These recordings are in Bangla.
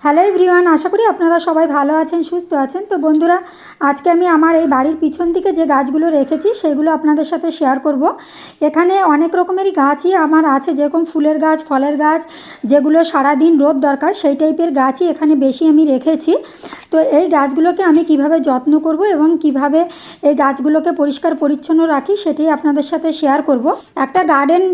হ্যালো এভরিওয়ান, আশা করি আপনারা সবাই ভালো আছেন, সুস্থ আছেন। তো বন্ধুরা, আজকে আমি আমার এই বাড়ির পিছন দিকে যে গাছগুলো রেখেছি সেগুলো আপনাদের সাথে শেয়ার করব। এখানে অনেক রকমেরই গাছই আমার আছে, যেরকম ফুলের গাছ, ফলের গাছ, যেগুলো সারাদিন রোদ দরকার সেই টাইপের গাছই এখানে বেশি আমি রেখেছি। তো এই গাছগুলোকে আমি কিভাবে যত্ন করব এবং কিভাবে এই গাছগুলোকে পরিষ্কার পরিচ্ছন্ন রাখি সেটাই আপনাদের সাথে শেয়ার করব। একটা গার্ডেন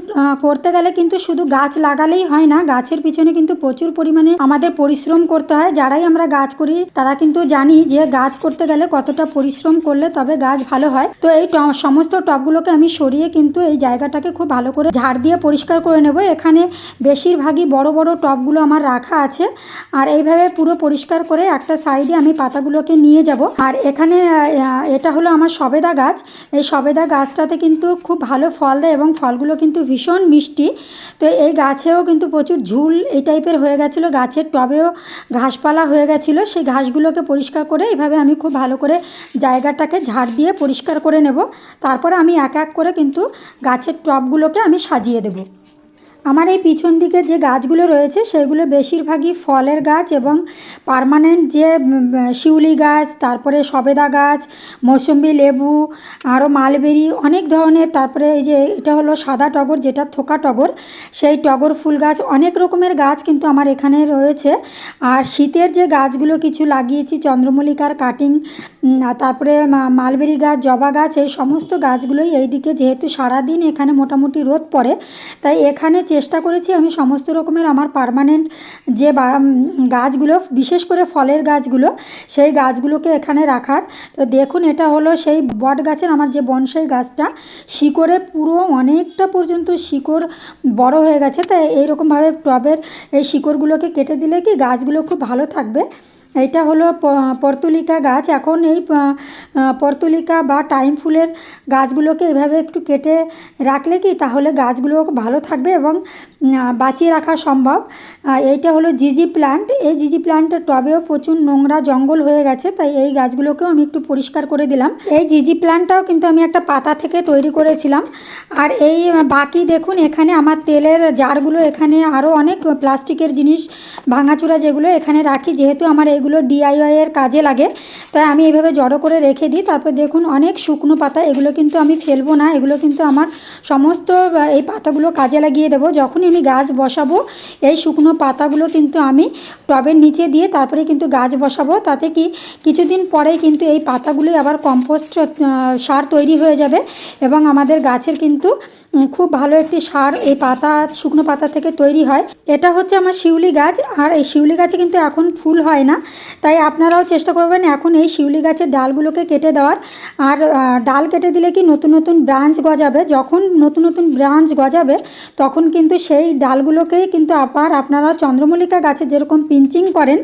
করতে গেলে কিন্তু শুধু গাছ লাগালেই হয় না, গাছের পিছনে কিন্তু প্রচুর পরিমাণে আমাদের পরিশ্রম করতে হয়। যারাই আমরা গাছ করি তারা কিন্তু জানি যে গাছ করতে গেলে কতটা পরিশ্রম করলে তবে গাছ ভালো হয়। তো এই সমস্ত টবগুলোকে আমি সরিয়ে কিন্তু এই জায়গাটাকে খুব ভালো করে ঝাড় দিয়ে পরিষ্কার করে নেব। এখানে বেশিরভাগই বড় বড় টবগুলো আমার রাখা আছে, আর এইভাবে পুরো পরিষ্কার করে একটা সাইডে আমি পাতাগুলোকে নিয়ে যাব। আর এখানে এটা হলো আমার সবেদা গাছ। এই সবেদা গাছটাতে কিন্তু খুব ভালো ফল দেয় এবং ফলগুলো কিন্তু ভীষণ মিষ্টি। তো এই গাছেও কিন্তু প্রচুর ঝুল এই টাইপের হয়ে গেছিলো, গাছের টবেও ঘাসপালা হয়ে গেছিলো। সেই ঘাসগুলোকে পরিষ্কার করে এইভাবে আমি খুব ভালো করে জায়গাটাকে ঝাড় দিয়ে পরিষ্কার করে নেব। তারপরে আমি এক এক করে কিন্তু গাছের টবগুলোকে আমি সাজিয়ে দেব। আমার এই পিছন দিকে যে গাছগুলো রয়েছে সেগুলো বেশিরভাগই ফলের গাছ এবং পার্মানেন্ট যে শিউলি গাছ, তারপরে সবেদা গাছ, মৌসুম্বি লেবু, আরও মালবেরি, অনেক ধরনের। তারপরে এই যে এটা হলো সাদা টগর, যেটা থোকা টগর, সেই টগর ফুল গাছ, অনেক রকমের গাছ কিন্তু আমার এখানে রয়েছে। আর শীতের যে গাছগুলো কিছু লাগিয়েছি, চন্দ্রমল্লিকার কাটিং, তারপরে মালবেরি গাছ, জবা গাছ, এই সমস্ত গাছগুলোই এইদিকে, যেহেতু সারাদিন এখানে মোটামুটি রোদ পড়ে, তাই এখানে চেষ্টা করেছি আমি সমস্ত রকমের আমার পার্মানেন্ট যে গাছগুলো, বিশেষ করে ফলের গাছগুলো, সেই গাছগুলোকে এখানে রাখার। তো দেখুন, এটা হলো সেই বট গাছের আমার যে বনসাই গাছটা, শিকড়ে পুরো অনেকটা পর্যন্ত শিকড় বড় হয়ে গেছে। তাই এইরকমভাবে টবের এই শিকড়গুলোকে কেটে দিলে কি গাছগুলো খুব ভালো থাকবে। এইটা হলো পর্তুলিকা গাছ। এখন এই পর্তুলিকা বা টাইম ফুলের গাছগুলোকে এভাবে একটু কেটে রাখলে কি তাহলে গাছগুলো ভালো থাকবে এবং বাঁচিয়ে রাখা সম্ভব। এইটা হলো জিজি প্ল্যান্ট। এই জিজি প্ল্যান্টের টবেও প্রচুর নোংরা জঙ্গল হয়ে গেছে, তাই এই গাছগুলোকেও আমি একটু পরিষ্কার করে দিলাম। এই জিজি প্ল্যান্টটাও কিন্তু আমি একটা পাতা থেকে তৈরি করেছিলাম। আর এই বাকি দেখুন, এখানে আমার তেলের জারগুলো, এখানে আরও অনেক প্লাস্টিকের জিনিস ভাঙাচোরা যেগুলো এখানে রাখি, যেহেতু আমার এগুলো DIY এর কাজে লাগে, তাই আমি এইভাবে জড়ো করে রেখে দিই। তারপর দেখুন অনেক শুকনো পাতা, এগুলো কিন্তু আমি ফেলবো না, এগুলো কিন্তু আমার সমস্ত এই পাতাগুলো কাজে লাগিয়ে দেবো। যখনই আমি গাছ বসাবো এই শুকনো পাতাগুলো কিন্তু আমি টবের নিচে দিয়ে তারপরে কিন্তু গাছ বসাবো। তাতে কি কিছুদিন পরেই কিন্তু এই পাতাগুলোই আবার কম্পোস্ট সার তৈরি হয়ে যাবে এবং আমাদের গাছের কিন্তু খুব ভালো একটি সার এই পাতা, শুকনো পাতা থেকে তৈরি হয়। এটা হচ্ছে আমার শিউলি গাছ, আর এই শিউলি গাছে কিন্তু এখন ফুল হয় না, তাই আপনারাও চেষ্টা করবেন এখন এই শিউলি গাছের ডালগুলোকে কেটে দেওয়ার। আর ডাল কেটে দিলে কি নতুন নতুন ব্রাঞ্চ গজাবে, যখন নতুন নতুন ব্রাঞ্চ গজাবে তখন কিন্তু সেই ডালগুলোকেই কিন্তু আবার আপনারা চন্দ্রমল্লিকা গাছে যেরকম পিঞ্চিং করেন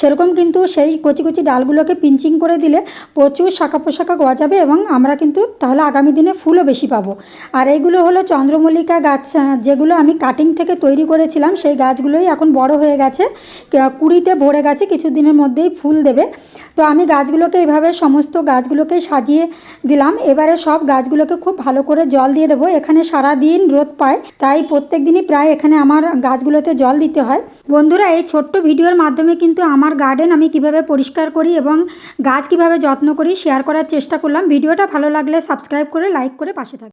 সেরকম কিন্তু সেই কচি কচি ডালগুলোকে পিঞ্চিং করে দিলে প্রচুর শাখা পোশাখা গজাবে এবং আমরা কিন্তু তাহলে আগামী দিনে ফুলও বেশি পাবো। আর এইগুলো হলো চন্দ্রমল্লিকা গাছ, যেগুলো আমি কাটিং থেকে তৈরি করেছিলাম। সেই গাছগুলোই এখন বড় হয়ে গেছে, কুড়িতে ভরে গেছে, কিছুদিনের মধ্যেই ফুল দেবে। তো আমি গাছগুলোকে এইভাবে সমস্ত গাছগুলোকে সাজিয়ে দিলাম। এবারে সব গাছগুলোকে খুব ভালো করে জল দিয়ে দেবো। এখানে সারা দিন রোদ পায়, তাই প্রত্যেক দিনই প্রায় এখানে আমার গাছগুলোতে জল দিতে হয়। বন্ধুরা, এই ছোট্ট ভিডিওর মাধ্যমে কিন্তু আমার গার্ডেন আমি কিভাবে পরিষ্কার করি এবং গাছ কিভাবে যত্ন করি শেয়ার করার চেষ্টা করলাম। ভিডিওটা ভালো লাগলে সাবস্ক্রাইব করে লাইক করে পাশে থাকবেন।